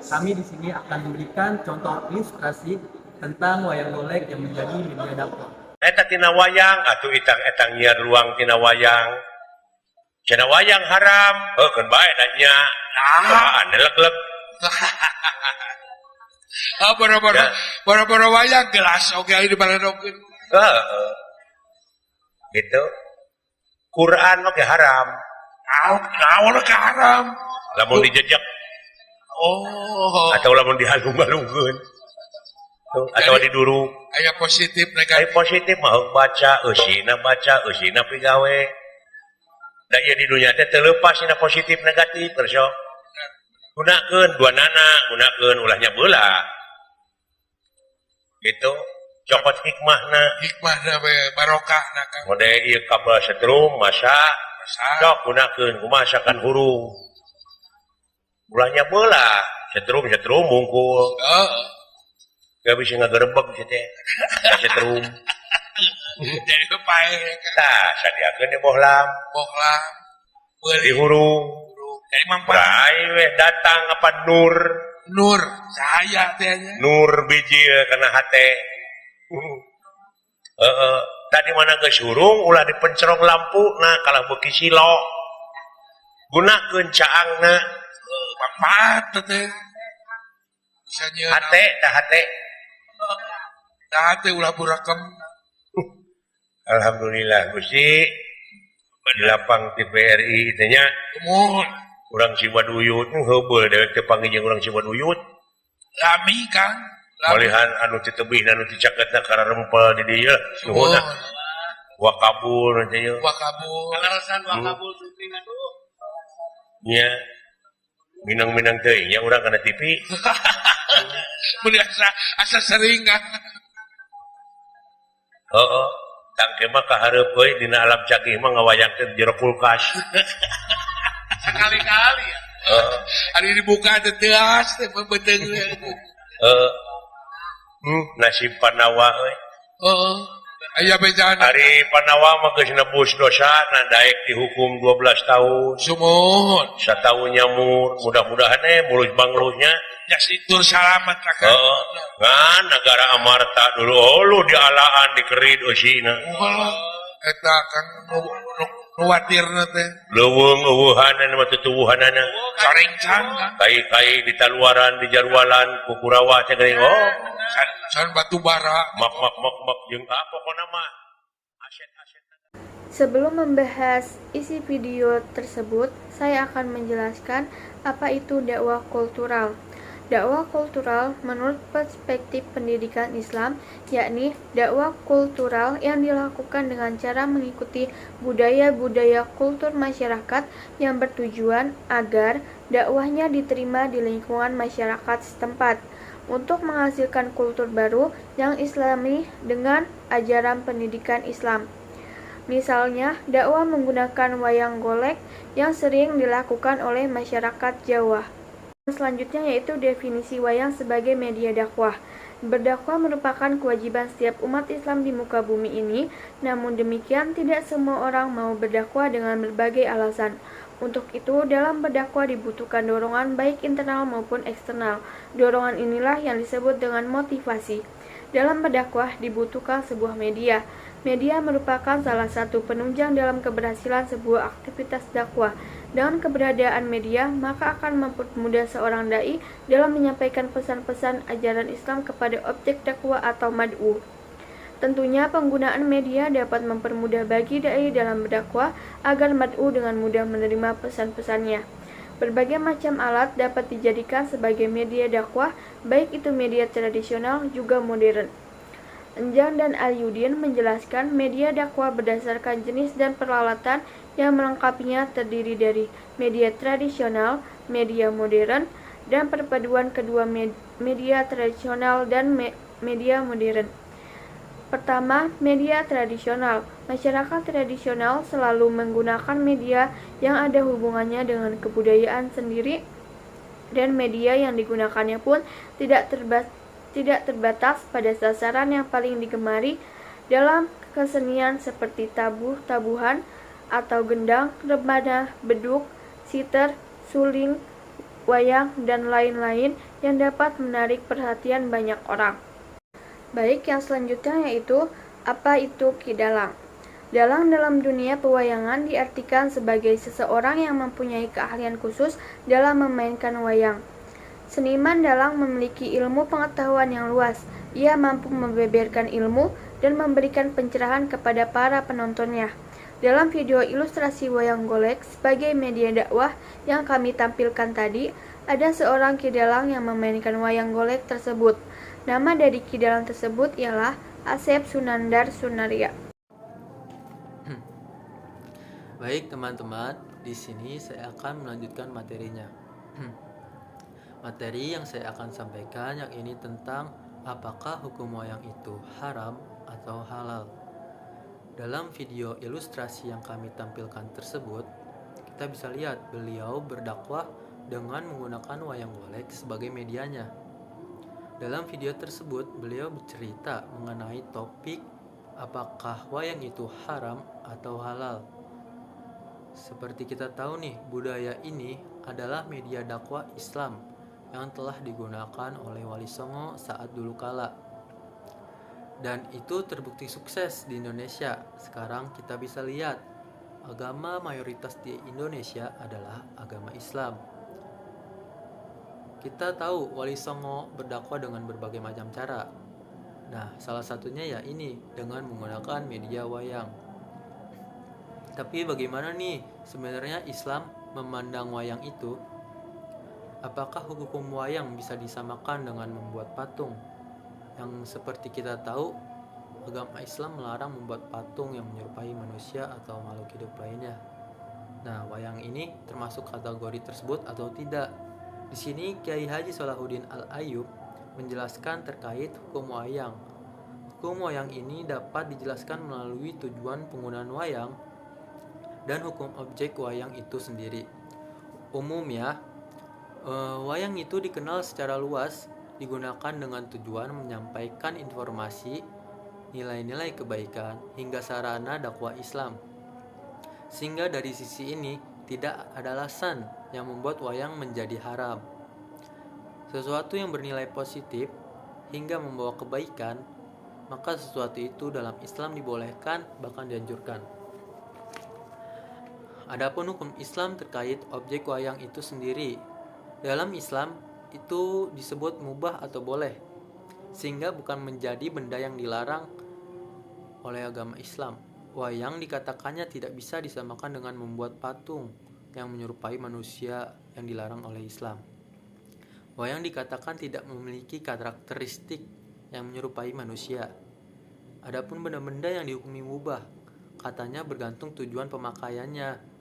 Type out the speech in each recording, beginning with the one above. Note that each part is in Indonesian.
kami di sini akan memberikan contoh ilustrasi tentang wayang golek yang menjadi media dakwah. Eta tina wayang atuh etang nyiar ruang tina wayang. Cenah wayang haram, keun bae da nya. Ane leg-leg. Boro-boro wayang gelas oke di baladokeun. Gitu. Quran oke haram. Naon ke haram? Lamun dijejak Oh. atau lamun dihalung-halungkeun. Atau diduru. Aya positif Ai negatif. positif mah baca, eusina pigawe. Da ieu di dunya teh teu leupas dina positif negatif terus. Gunakeun duanana, gunakeun ulahnya beula. Gitu. Copot hikmahna. Hikmahna we barokahna kan. Mode ieu kabel setrum masa sok gunakeun kumaha masakan hurung. Ulahnya beula, setrum mungkul. Heeh. Gak bisa ngagerebek gitu teh. Setrum. Jadi pae kan. Tah, sadiakeun di bohlam. Bohlam. Di Beuli hurung. dari mampan. Brai weh datang apa Nur. Nur cahaya teh nya. Nur biji kena hate. Tadi mana geus hurung ulah dipencerong lampu nah kalah beuki silo. Gunakeun caangna. Manfaat teh. Bisa nyeun. Hate. Tah teh ulah burakem. Alhamdulillah Gusti di lapang TVRI teh nya Mun urang Ciwaduyut heubeul dewek teh panggih jeung urang Ciwaduyut. lami kan. Malihan anu ti tebihna anu ti cakeutna karena rempel di dieu nuhunna. Wakabul teh ye. Wakabul. Kalasan wakabul supingan dulu. Nya minang-minang teuing nya urang kana TV. Mun asa sering kan. Heeh. Tangke mah kahareup euy dina alam cagih mah ngawayang teh jero kulkas. Sekali-kali ya. Heeh. Hari dibuka teh teas teh bebeuteng. Nasib Panawa euy. Heeh. Aya bejana. Hari Panawa mah geus nebus dosa na daek dihukum 12 tahun. Sumur. Satahun nyamur, mudah-mudahan mulus banglusnya. Ya situr salamat kan. Ngan negara Amarta dulu lu dialaan dikerid usina. Eta kan nuwatirna teh. Leuweung eueuhanan mah tutuwuhanana. Carencan kan. Kai-kai di taluaran di jarwalan ku Kurawa teh geuning Can batu bara. mak jeung pokona mah aset-aset. Sebelum membahas isi video tersebut, saya akan menjelaskan apa itu dakwah kultural. Dakwah kultural menurut perspektif pendidikan Islam, yakni dakwah kultural yang dilakukan dengan cara mengikuti budaya-budaya kultur masyarakat yang bertujuan agar dakwahnya diterima di lingkungan masyarakat setempat untuk menghasilkan kultur baru yang islami dengan ajaran pendidikan Islam. Misalnya, dakwah menggunakan wayang golek yang sering dilakukan oleh masyarakat Jawa. Selanjutnya yaitu definisi wayang sebagai media dakwah. Berdakwah merupakan kewajiban setiap umat Islam di muka bumi ini, namun demikian tidak semua orang mau berdakwah dengan berbagai alasan. Untuk itu, dalam berdakwah dibutuhkan dorongan baik internal maupun eksternal. Dorongan inilah yang disebut dengan motivasi. Dalam berdakwah dibutuhkan sebuah media. Media merupakan salah satu penunjang dalam keberhasilan sebuah aktivitas dakwah. Dengan keberadaan media, maka akan mempermudah seorang dai dalam menyampaikan pesan-pesan ajaran Islam kepada objek dakwah atau mad'u. Tentunya penggunaan media dapat mempermudah bagi dai dalam berdakwah agar mad'u dengan mudah menerima pesan-pesannya. Berbagai macam alat dapat dijadikan sebagai media dakwah, baik itu media tradisional juga modern. Enjang dan Al-Yudin menjelaskan media dakwah berdasarkan jenis dan peralatan yang melengkapinya terdiri dari media tradisional, media modern, dan perpaduan kedua media tradisional dan media modern. Pertama, media tradisional. Masyarakat tradisional selalu menggunakan media yang ada hubungannya dengan kebudayaan sendiri, dan media yang digunakannya pun tidak terbatas pada sasaran yang paling digemari dalam kesenian seperti tabuhan atau gendang, rebana, beduk, siter, suling, wayang, dan lain-lain yang dapat menarik perhatian banyak orang. Baik, yang selanjutnya yaitu apa itu Ki Dalang. Dalang dalam dunia pewayangan diartikan sebagai seseorang yang mempunyai keahlian khusus dalam memainkan wayang. Seniman dalang memiliki ilmu pengetahuan yang luas. Ia mampu membeberkan ilmu dan memberikan pencerahan kepada para penontonnya. Dalam video ilustrasi wayang golek sebagai media dakwah yang kami tampilkan tadi, ada seorang Ki Dalang yang memainkan wayang golek tersebut. Nama dari Ki Dalang tersebut ialah Asep Sunandar Sunaria. Baik teman-teman, di sini saya akan melanjutkan materinya. Materi yang saya akan sampaikan yang ini tentang apakah hukum wayang itu haram atau halal. Dalam video ilustrasi yang kami tampilkan tersebut, kita bisa lihat beliau berdakwah dengan menggunakan wayang golek sebagai medianya. Dalam video tersebut, beliau bercerita mengenai topik apakah wayang itu haram atau halal. Seperti kita tahu nih, budaya ini adalah media dakwah Islam yang telah digunakan oleh Wali Songo saat dulu kala. Dan itu terbukti sukses di Indonesia. Sekarang kita bisa lihat, agama mayoritas di Indonesia adalah agama Islam. Kita tahu Wali Songo berdakwah dengan berbagai macam cara. Nah, salah satunya ya ini, dengan menggunakan media wayang. Tapi bagaimana nih sebenarnya Islam memandang wayang itu? Apakah hukum wayang bisa disamakan dengan membuat patung? Yang seperti kita tahu, agama Islam melarang membuat patung yang menyerupai manusia atau makhluk hidup lainnya. Nah, wayang ini termasuk kategori tersebut atau tidak? Di sini Kiai Haji Salahuddin Al-Ayyub menjelaskan terkait hukum wayang. Hukum wayang ini dapat dijelaskan melalui tujuan penggunaan wayang dan hukum objek wayang itu sendiri. Umumnya, wayang itu dikenal secara luas digunakan dengan tujuan menyampaikan informasi, nilai-nilai kebaikan, hingga sarana dakwah Islam. Sehingga dari sisi ini, tidak ada alasan yang membuat wayang menjadi haram. Sesuatu yang bernilai positif hingga membawa kebaikan, maka sesuatu itu dalam Islam dibolehkan bahkan dianjurkan. Adapun hukum Islam terkait objek wayang itu sendiri, dalam Islam itu disebut mubah atau boleh, sehingga bukan menjadi benda yang dilarang oleh agama Islam. Wayang dikatakannya tidak bisa disamakan dengan membuat patung yang menyerupai manusia yang dilarang oleh Islam. Wayang dikatakan tidak memiliki karakteristik yang menyerupai manusia. Adapun benda-benda yang dihukumi mubah, katanya bergantung tujuan pemakaiannya.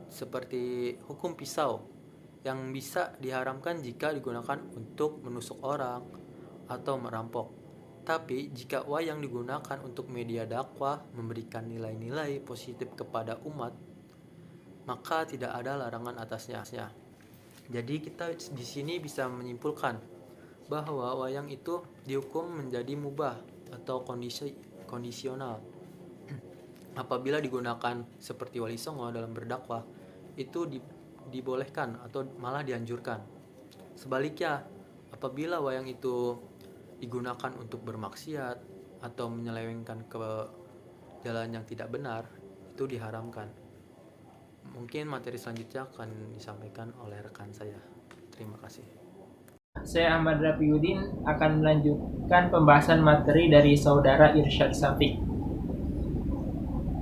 Seperti hukum pisau yang bisa diharamkan jika digunakan untuk menusuk orang atau merampok. Tapi jika wayang digunakan untuk media dakwah, memberikan nilai-nilai positif kepada umat, maka tidak ada larangan atasnya. Jadi kita di sini bisa menyimpulkan bahwa wayang itu dihukum menjadi mubah atau kondisional. Apabila digunakan seperti Wali Songo dalam berdakwah, itu dibolehkan atau malah dianjurkan. Sebaliknya, apabila wayang itu digunakan untuk bermaksiat atau menyelewengkan ke jalan yang tidak benar, itu diharamkan. Mungkin materi selanjutnya akan disampaikan oleh rekan saya. Terima kasih. Saya Ahmad Rafiuddin akan melanjutkan pembahasan materi dari saudara Irsyad Syafiq.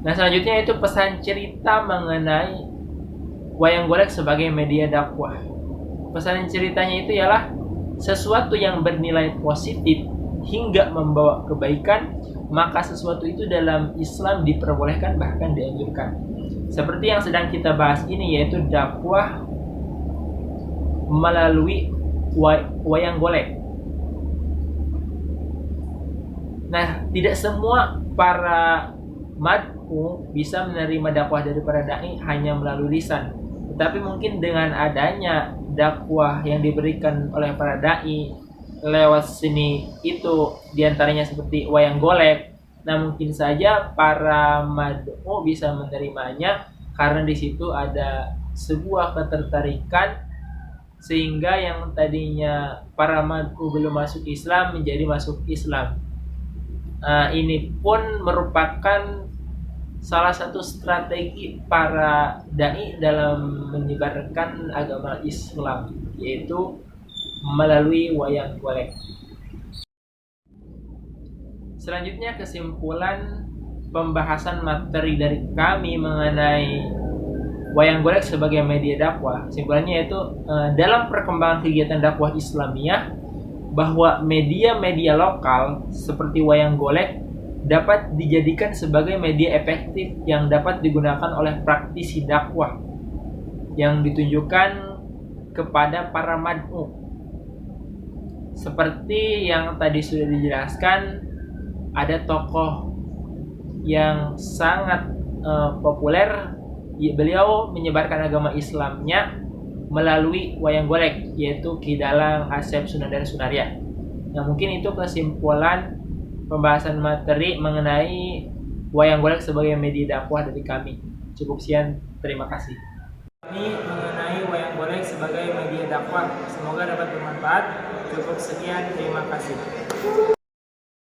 Nah, selanjutnya itu pesan cerita mengenai wayang golek sebagai media dakwah. Pesan ceritanya itu ialah sesuatu yang bernilai positif hingga membawa kebaikan, maka sesuatu itu dalam Islam diperbolehkan bahkan dianjurkan. Seperti yang sedang kita bahas ini, yaitu dakwah melalui wayang golek. Nah, tidak semua para mad'u bisa menerima dakwah dari para dai hanya melalui lisan, tetapi mungkin dengan adanya dakwah yang diberikan oleh para dai lewat sini itu diantaranya seperti wayang golek, nah mungkin saja para mad'u bisa menerimanya karena di situ ada sebuah ketertarikan sehingga yang tadinya para mad'u belum masuk Islam menjadi masuk Islam. Ini pun merupakan salah satu strategi para dai dalam menyebarkan agama Islam, yaitu melalui wayang golek. Selanjutnya, kesimpulan pembahasan materi dari kami mengenai wayang golek sebagai media dakwah. Kesimpulannya yaitu dalam perkembangan kegiatan dakwah Islamiyah, bahwa media-media lokal seperti wayang golek dapat dijadikan sebagai media efektif yang dapat digunakan oleh praktisi dakwah yang ditunjukkan kepada para mad'u. Seperti yang tadi sudah dijelaskan, ada tokoh yang sangat populer, beliau menyebarkan agama Islamnya melalui wayang golek, yaitu Ki Dalang Asep Sunandar Sunaria. Nah, mungkin itu kesimpulan pembahasan materi mengenai wayang golek sebagai media dakwah dari kami. Cukup sekian, terima kasih. Ini mengenai wayang golek sebagai media dakwah, semoga dapat bermanfaat. Cukup sekian, terima kasih.